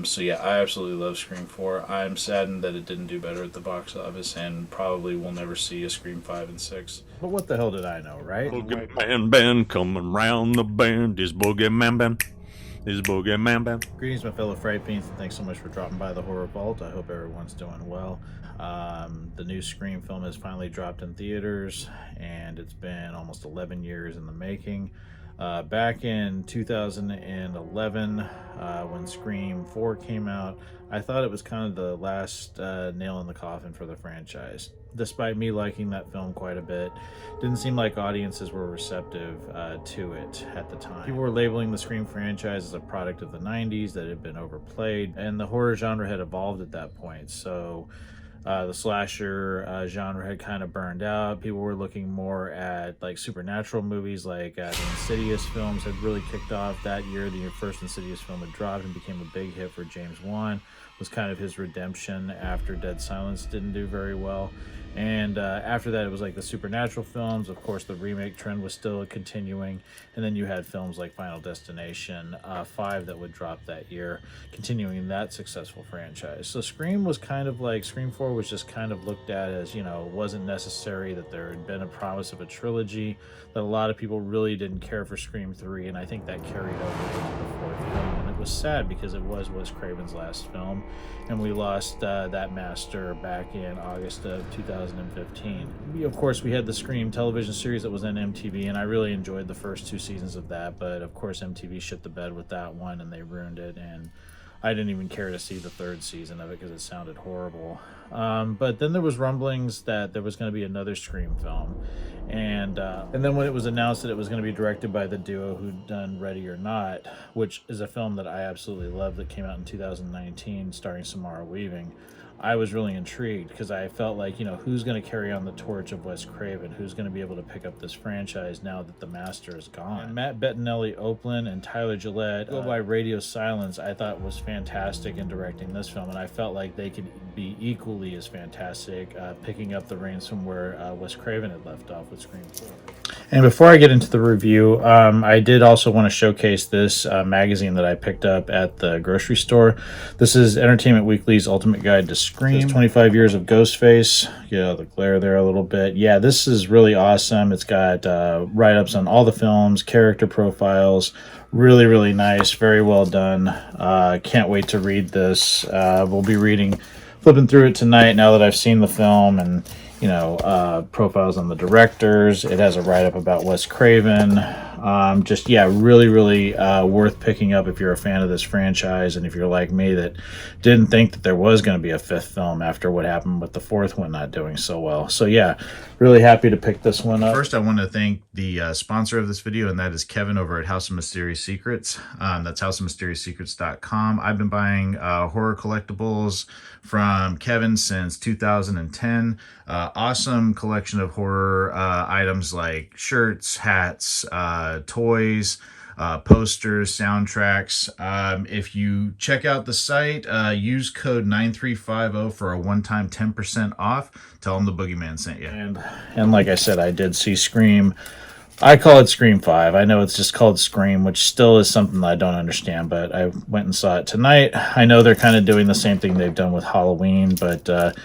So yeah, I absolutely love Scream 4. I'm saddened that it didn't do better at the box office, and probably will never see a Scream 5 and 6. But what the hell did I know, right? Boogeyman band coming round the bend. This boogeyman band. This boogeyman band. Greetings, my fellow Fright Fiends, and thanks so much for dropping by the Horror Vault. I hope everyone's doing well. The new Scream film has finally dropped in theaters, and it's been almost 11 years in the making. Back in 2011, when Scream 4 came out, I thought it was kind of the last nail in the coffin for the franchise. Despite me liking that film quite a bit, didn't seem like audiences were receptive to it at the time. People were labeling the Scream franchise as a product of the 90s that had been overplayed, and the horror genre had evolved at that point. So the slasher genre had kind of burned out. People were looking more at like supernatural movies, like the Insidious films had really kicked off that year. The first Insidious film had dropped and became a big hit for James Wan. Was kind of his redemption after Dead Silence didn't do very well. And after that, it was like the supernatural films. Of course, the remake trend was still continuing. And then you had films like Final Destination 5 that would drop that year, continuing that successful franchise. So Scream was kind of like, Scream 4 was just kind of looked at as, it wasn't necessary, that there had been a promise of a trilogy, that a lot of people really didn't care for Scream 3. And I think that carried over into the fourth film. And it was sad because it was Wes Craven's last film. And we lost that master back in August of 2015. Of course, we had the Scream television series that was on MTV, and I really enjoyed the first 2 seasons of that, but of course MTV shit the bed with that one, and they ruined it, and I didn't even care to see the 3rd season of it because it sounded horrible. But then there was rumblings that there was going to be another Scream film, and then when it was announced that it was going to be directed by the duo who'd done Ready or Not, which is a film that I absolutely love that came out in 2019 starring Samara Weaving, I was really intrigued because I felt like, who's going to carry on the torch of Wes Craven? Who's going to be able to pick up this franchise now that the master is gone? And Matt Bettinelli-Oplin and Tyler Gillette, Go by Radio Silence, I thought was fantastic in directing this film, and I felt like they could be equally as fantastic picking up the reins from where Wes Craven had left off with Scream 4. And before I get into the review, I did also want to showcase this magazine that I picked up at the grocery store. This is Entertainment Weekly's Ultimate Guide to Scream. 25 years of Ghostface. Yeah, the glare there a little bit. Yeah, this is really awesome. It's got write-ups on all the films, character profiles. Really, really nice. Very well done. Can't wait to read this. We'll be flipping through it tonight now that I've seen the film, and profiles on the directors. It has a write-up about Wes Craven. Really, really worth picking up if you're a fan of this franchise, and if you're like me that didn't think that there was going to be a 5th film after what happened with the 4th one not doing so well. So yeah, really happy to pick this one up. First, I want to thank the sponsor of this video, and that is Kevin over at House of Mysterious Secrets. That's houseofmysterioussecrets.com. I've been buying horror collectibles from Kevin since 2010. Awesome collection of horror items like shirts, hats, toys, posters, soundtracks. If you check out the site, use code 9350 for a one-time 10% off. Tell them the Boogeyman sent you. And like I said, I did see Scream. I call it Scream 5. I know it's just called Scream, which still is something that I don't understand, but I went and saw it tonight. I know they're kind of doing the same thing they've done with Halloween, but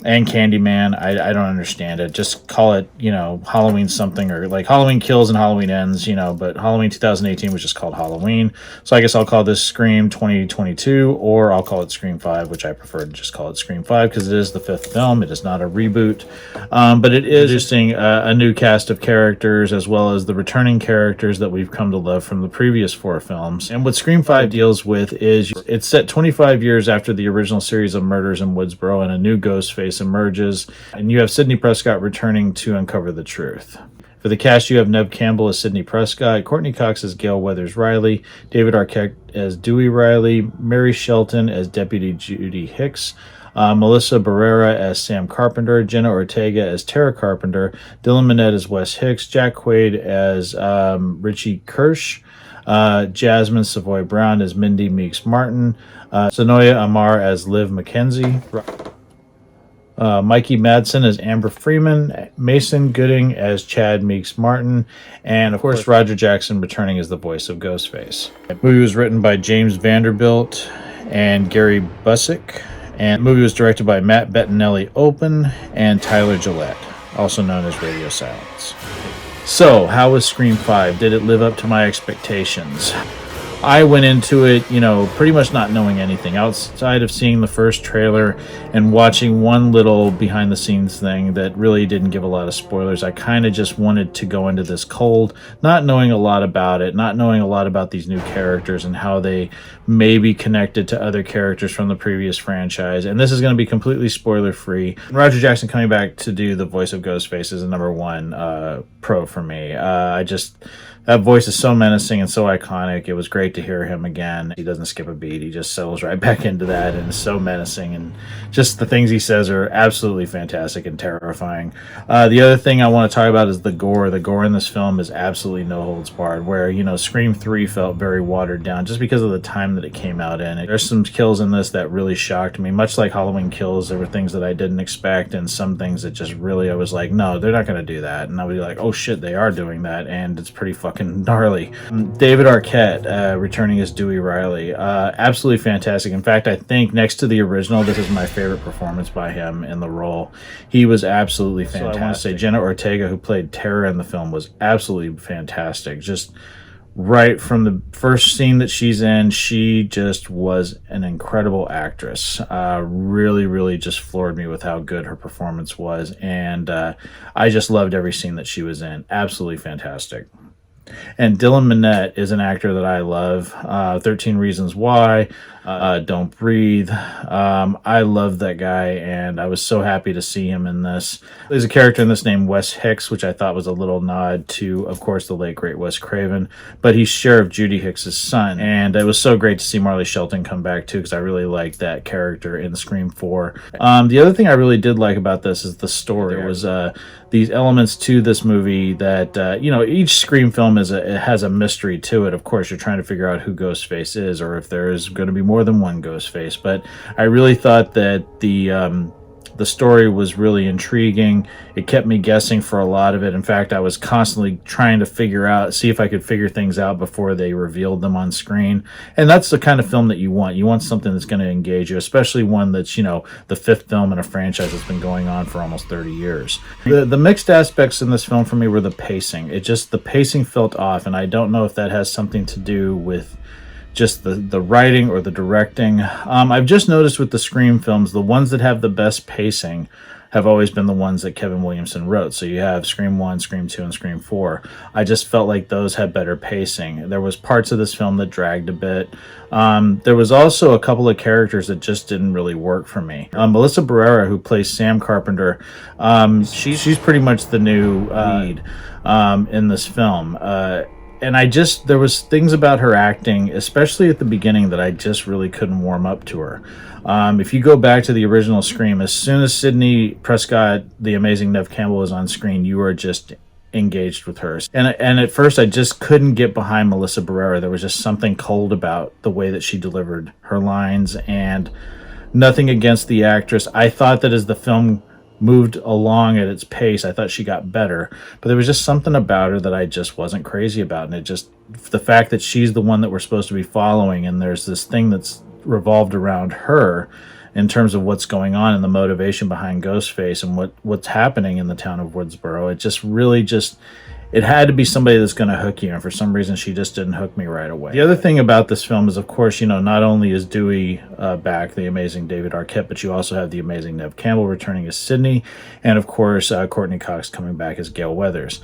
and Candyman, I don't understand it. Just call it, Halloween something, or like Halloween Kills and Halloween Ends, but Halloween 2018 was just called Halloween. So I guess I'll call this Scream 2022, or I'll call it Scream 5, which I prefer to just call it Scream 5 because it is the 5th film. It is not a reboot, but it is introducing a new cast of characters as well as the returning characters that we've come to love from the previous 4 films. And what Scream 5 deals with is it's set 25 years after the original series of murders in Woodsboro, and a new Ghostface emerges, and you have Sidney Prescott returning to uncover the truth. For the cast, you have Neve Campbell as Sidney Prescott, Courtney Cox as Gail Weathers Riley, David Arquette as Dewey Riley, Mary Shelton as Deputy Judy Hicks, Melissa Barrera as Sam Carpenter, Jenna Ortega as Tara Carpenter, Dylan Minnette as Wes Hicks, Jack Quaid as Richie Kirsch, Jasmine Savoy Brown as Mindy Meeks Martin, Sonoya Amar as Liv McKenzie, Mikey Madsen as Amber Freeman, Mason Gooding as Chad Meeks Martin, and of course Roger Jackson returning as the voice of Ghostface. The movie was written by James Vanderbilt and Gary Busick. And the movie was directed by Matt Bettinelli-Open and Tyler Gillette, also known as Radio Silence. So, how was Scream 5? Did it live up to my expectations? I went into it, pretty much not knowing anything outside of seeing the first trailer and watching one little behind the scenes thing that really didn't give a lot of spoilers. I kind of just wanted to go into this cold, not knowing a lot about it, not knowing a lot about these new characters and how they may be connected to other characters from the previous franchise. And this is going to be completely spoiler free. Roger Jackson coming back to do the voice of Ghostface is a number one pro for me. That voice is so menacing and so iconic. It was great to hear him again. He doesn't skip a beat. He just settles right back into that and is so menacing. And just the things he says are absolutely fantastic and terrifying. The other thing I want to talk about is the gore. The gore in this film is absolutely no holds barred, where, Scream 3 felt very watered down just because of the time that it came out in. There's some kills in this that really shocked me. Much like Halloween Kills, there were things that I didn't expect and some things that just really, I was like, no, they're not going to do that. And I would be like, oh shit, they are doing that. And it's pretty fucking gnarly. David Arquette returning as Dewey Riley, absolutely fantastic. In fact, I think next to the original, this is my favorite performance by him in the role. He was absolutely fantastic. So I want to say Jenna Ortega, who played Tara in the film, was absolutely fantastic. Just right from the first scene that she's in, she just was an incredible actress. Really, really just floored me with how good her performance was, and I just loved every scene that she was in. Absolutely fantastic. And Dylan Minnette is an actor that I love. 13 Reasons Why, Don't Breathe. I love that guy, and I was so happy to see him in this. There's a character in this named Wes Hicks, which I thought was a little nod to, of course, the late, great Wes Craven. But he's Sheriff Judy Hicks' son, and it was so great to see Marley Shelton come back, too, because I really liked that character in Scream 4. The other thing I really did like about this is the story. There was these elements to this movie that, each Scream film it has a mystery to it. Of course, you're trying to figure out who Ghostface is, or if there is going to be more than one Ghostface. But I really thought that the story was really intriguing. It kept me guessing for a lot of it. In fact, I was constantly trying to see if I could figure things out before they revealed them on screen. And that's the kind of film that you want. You want something that's going to engage you, especially one that's, the fifth film in a franchise that's been going on for almost 30 years. The mixed aspects in this film for me were the pacing. The pacing felt off, and I don't know if that has something to do with just the writing or the directing. I've just noticed with the Scream films, the ones that have the best pacing have always been the ones that Kevin Williamson wrote. So you have Scream 1, Scream 2, and Scream 4. I just felt like those had better pacing. There was parts of this film that dragged a bit. There was also a couple of characters that just didn't really work for me. Melissa Barrera, who plays Sam Carpenter, she's pretty much the new lead in this film. And there was things about her acting, especially at the beginning, that I just really couldn't warm up to her. If you go back to the original Scream, as soon as Sidney Prescott, the amazing Neve Campbell, was on screen, you were just engaged with her. And at first, I just couldn't get behind Melissa Barrera. There was just something cold about the way that she delivered her lines, and nothing against the actress. I thought that as the film moved along at its pace, I thought she got better, but there was just something about her that I just wasn't crazy about. And the fact that she's the one that we're supposed to be following, and there's this thing that's revolved around her in terms of what's going on and the motivation behind Ghostface and what's happening in the town of Woodsboro, it had to be somebody that's going to hook you, and for some reason she just didn't hook me right away. The other thing about this film is, of course, not only is Dewey back, the amazing David Arquette, but you also have the amazing Neve Campbell returning as Sidney, and of course Courtney Cox coming back as Gail Weathers.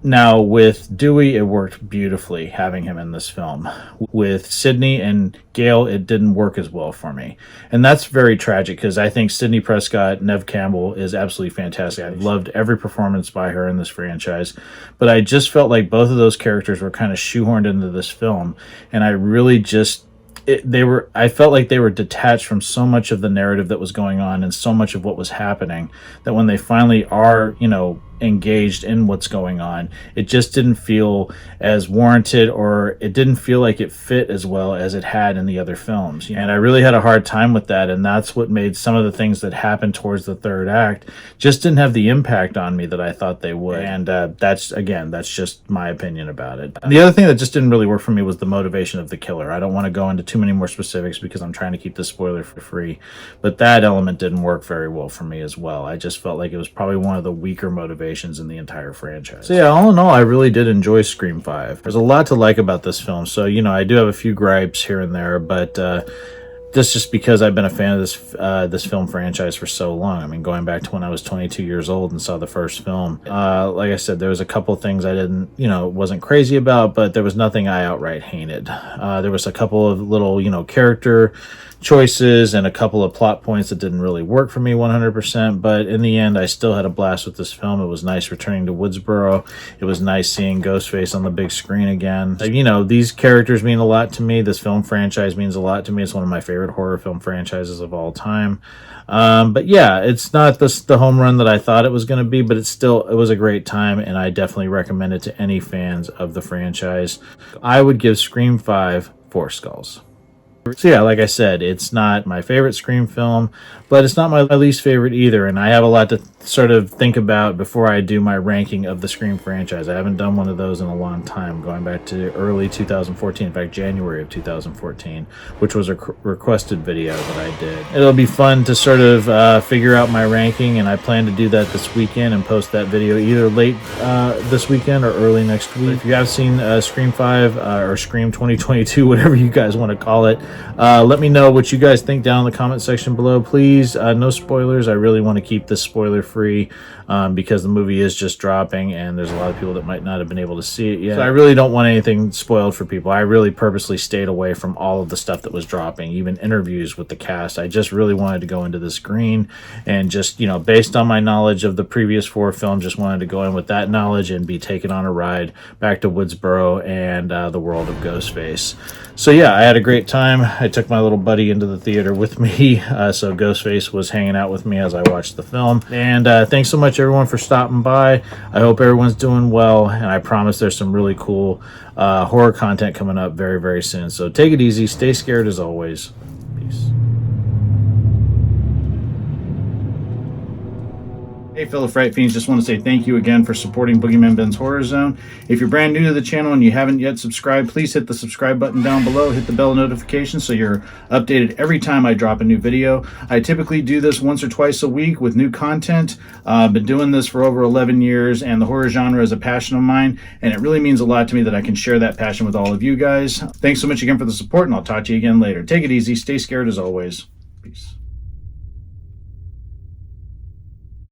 Now, with Dewey, it worked beautifully having him in this film. With Sidney and Gail, it didn't work as well for me. And that's very tragic, because I think Sidney Prescott, Neve Campbell, is absolutely fantastic. I loved every performance by her in this franchise. But I just felt like both of those characters were kind of shoehorned into this film. And I really I felt like they were detached from so much of the narrative that was going on and so much of what was happening, that when they finally are, engaged in what's going on. It just didn't feel as warranted, or it didn't feel like it fit as well as it had in the other films. And I really had a hard time with that, and that's what made some of the things that happened towards the third act just didn't have the impact on me that I thought they would. And that's just my opinion about it. The other thing that just didn't really work for me was the motivation of the killer. I don't want to go into too many more specifics because I'm trying to keep this spoiler free, but that element didn't work very well for me as well. I just felt like it was probably one of the weaker motivations in the entire franchise. So yeah, all in all, I really did enjoy Scream 5. There's a lot to like about this film, so I do have a few gripes here and there, but that's just because I've been a fan of this film franchise for so long. I mean, going back to when I was 22 years old and saw the first film. Like I said, there was a couple things I wasn't crazy about, but there was nothing I outright hated. There was a couple of little, character choices and a couple of plot points that didn't really work for me 100%, but in the end I still had a blast with this film. It was nice returning to Woodsboro. It was nice seeing Ghostface on the big screen again. These characters mean a lot to me. This film franchise means a lot to me. It's one of my favorite horror film franchises of all time. But yeah, it's not the home run that I thought it was going to be, but it was a great time, and I definitely recommend it to any fans of the franchise. I would give Scream 5 4 skulls. So yeah, like I said, it's not my favorite Scream film, but it's not my least favorite either, and I have a lot to sort of think about before I do my ranking of the Scream franchise. I haven't done one of those in a long time, going back to early 2014, in fact January of 2014, which was a requested video that I did. It'll be fun to sort of figure out my ranking, and I plan to do that this weekend and post that video either late this weekend or early next week. If you have seen Scream 5 or Scream 2022, whatever you guys want to call it, let me know what you guys think down in the comment section below. Please, no spoilers. I really want to keep this spoiler free because the movie is just dropping and there's a lot of people that might not have been able to see it yet. So I really don't want anything spoiled for people. I really purposely stayed away from all of the stuff that was dropping, even interviews with the cast. I just really wanted to go into this green and just, based on my knowledge of the previous 4 films, just wanted to go in with that knowledge and be taken on a ride back to Woodsboro and the world of Ghostface. So yeah, I had a great time. I took my little buddy into the theater with me, so Ghostface was hanging out with me as I watched the film. And thanks so much everyone for stopping by. I hope everyone's doing well, and I promise there's some really cool horror content coming up very, very soon. So take it easy, stay scared as always. Peace. Hey fellow Fright Fiends, just want to say thank you again for supporting Boogeyman Ben's Horror Zone. If you're brand new to the channel and you haven't yet subscribed, please hit the subscribe button down below, hit the bell notification so you're updated every time I drop a new video. I typically do this once or twice a week with new content. I've been doing this for over 11 years, and the horror genre is a passion of mine, and it really means a lot to me that I can share that passion with all of you guys. Thanks so much again for the support, and I'll talk to you again later. Take it easy, stay scared as always. Peace.